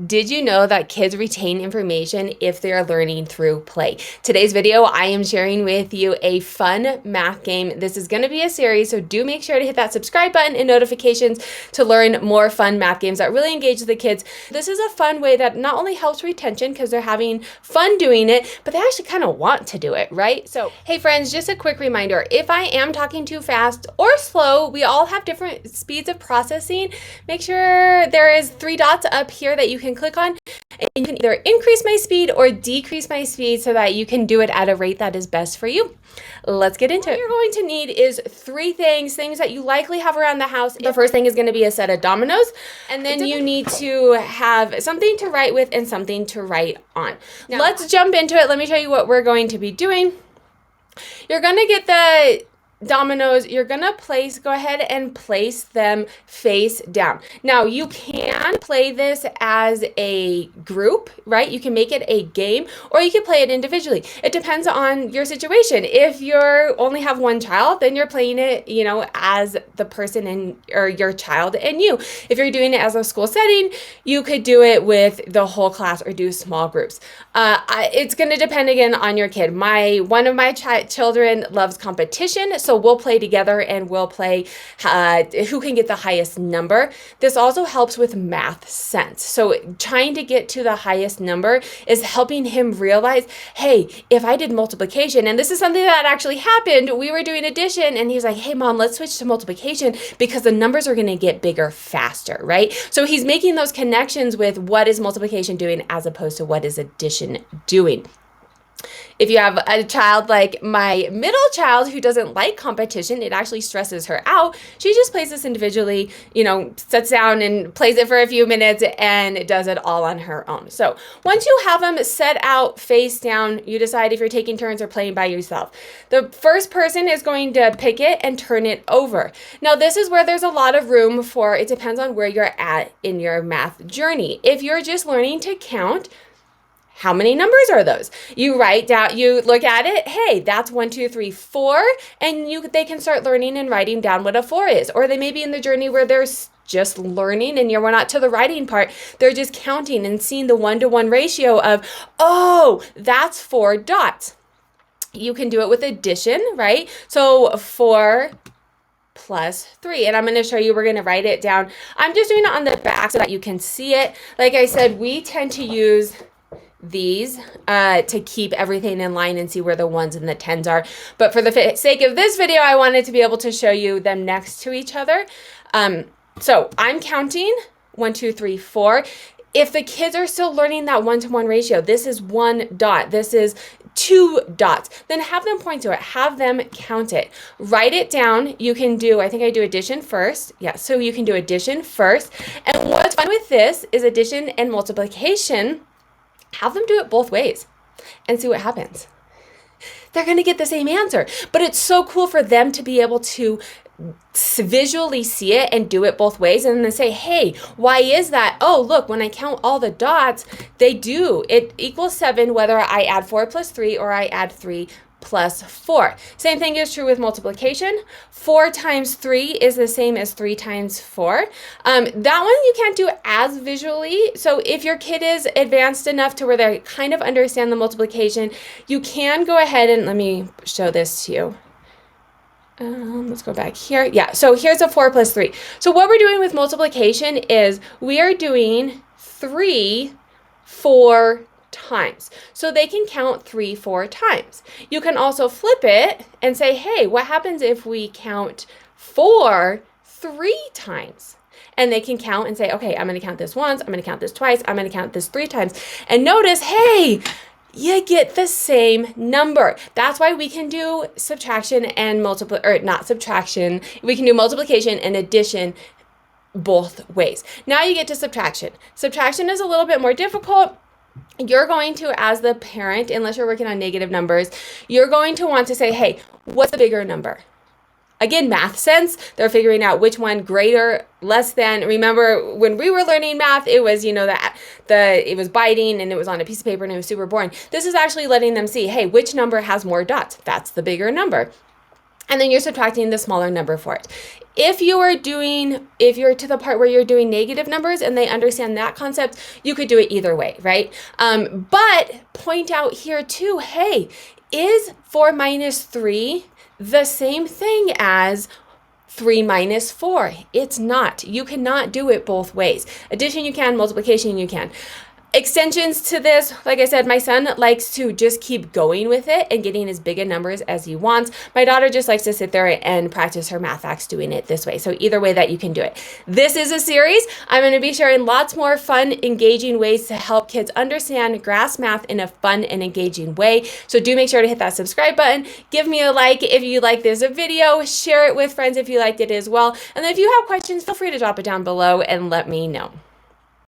Did you know that kids retain information if they're learning through play? Today's video, I am sharing with you a fun math game. This is going to be a series, so do make sure to hit that subscribe button and notifications to learn more fun math games that really engage the kids. This is a fun way that not only helps retention because they're having fun doing it, but they actually kind of want to do it, right? So, hey friends, just a quick reminder, if I am talking too fast or slow, we all have different speeds of processing. Make sure there is 3 dots up here that you can click on, and you can either increase my speed or decrease my speed so that you can do it at a rate that is best for you. Let's get into it. What you're going to need is 3 things that you likely have around the house. The first thing is going to be a set of dominoes, and then you need to have something to write with and something to write on. Now, let's jump into it. Let me show you what we're going to be doing. You're going to get the dominoes, you're gonna go ahead and place them face down. Now you can play this as a group, right? You can make it a game, or you can play it individually. It depends on your situation. If you only have one child, then you're playing it, as the person or your child and you. If you're doing it as a school setting, you could do it with the whole class or do small groups. It's gonna depend again on your kid. One of my children loves competition, so we'll play together and we'll play who can get the highest number. This also helps with math sense. So trying to get to the highest number is helping him realize, hey, if I did multiplication, and this is something that actually happened, we were doing addition and he's like, hey mom, let's switch to multiplication because the numbers are going to get bigger faster, right? So he's making those connections with what is multiplication doing as opposed to what is addition doing. If you have a child like my middle child who doesn't like competition, it actually stresses her out. She just plays this individually, sits down and plays it for a few minutes and does it all on her own. So once you have them set out face down, you decide if you're taking turns or playing by yourself. The first person is going to pick it and turn it over. Now this is where there's a lot of room for, it depends on where you're at in your math journey. If you're just learning to count, how many numbers are those? You write down, you look at it, hey, that's 1, 2, 3, 4, and they can start learning and writing down what a 4 is. Or they may be in the journey where they're just learning and we're not to the writing part. They're just counting and seeing the 1-to-1 ratio of, oh, that's 4 dots. You can do it with addition, right? So 4 plus 3. And I'm going to show you, we're going to write it down. I'm just doing it on the back so that you can see it. Like I said, we tend to use these to keep everything in line and see where the 1s and the 10s are. But for the sake of this video, I wanted to be able to show you them next to each other. So I'm counting 1, 2, 3, 4. If the kids are still learning that 1-to-1 ratio, this is 1 dot, this is 2 dots, then have them point to it, have them count it, write it down. You can do, I think I do addition first. Yeah, so you can do addition first. And what's fun with this is addition and multiplication. Have them do it both ways and see what happens. They're going to get the same answer, but it's so cool for them to be able to visually see it and do it both ways and then say, hey, why is that? Oh, look, when I count all the dots, it equals 7 whether I add 4 plus 3 or I add 3 plus 4. Same thing is true with multiplication. 4 times 3 is the same as 3 times 4. That one you can't do as visually. So if your kid is advanced enough to where they kind of understand the multiplication, you can go ahead and let me show this to you. Let's go back here. Yeah, so here's a 4 plus 3. So what we're doing with multiplication is we are doing 3 4 times. So they can count 3 4 times. You can also flip it and say, hey, what happens if we count 4 3 times? And they can count and say, okay, I'm going to count this once, I'm going to count this twice, I'm going to count this 3 times. And notice, hey, you get the same number. That's why we can do subtraction and not subtraction. We can do multiplication and addition both ways. Now you get to subtraction. Subtraction is a little bit more difficult. You're going to, as the parent, unless you're working on negative numbers, you're going to want to say, hey, what's the bigger number? Again, math sense, they're figuring out which one greater, less than. Remember when we were learning math, it was, it was biting and it was on a piece of paper and it was super boring. This is actually letting them see, hey, which number has more dots? That's the bigger number. and then you're subtracting the smaller number for it. If you're to the part where you're doing negative numbers and they understand that concept, you could do it either way, right? But point out here too, hey, is 4 minus 3 the same thing as 3 minus 4? It's not. You cannot do it both ways. Addition you can, multiplication you can. Extensions to this, like I said, my son likes to just keep going with it and getting as big a numbers as he wants. My daughter just likes to sit there and practice her math facts doing it this way. So either way that you can do it. This is a series. I'm going to be sharing lots more fun, engaging ways to help kids understand, grasp math in a fun and engaging way. So do make sure to hit that subscribe button. Give me a like if you like this video. Share it with friends if you liked it as well. And then if you have questions, feel free to drop it down below and let me know.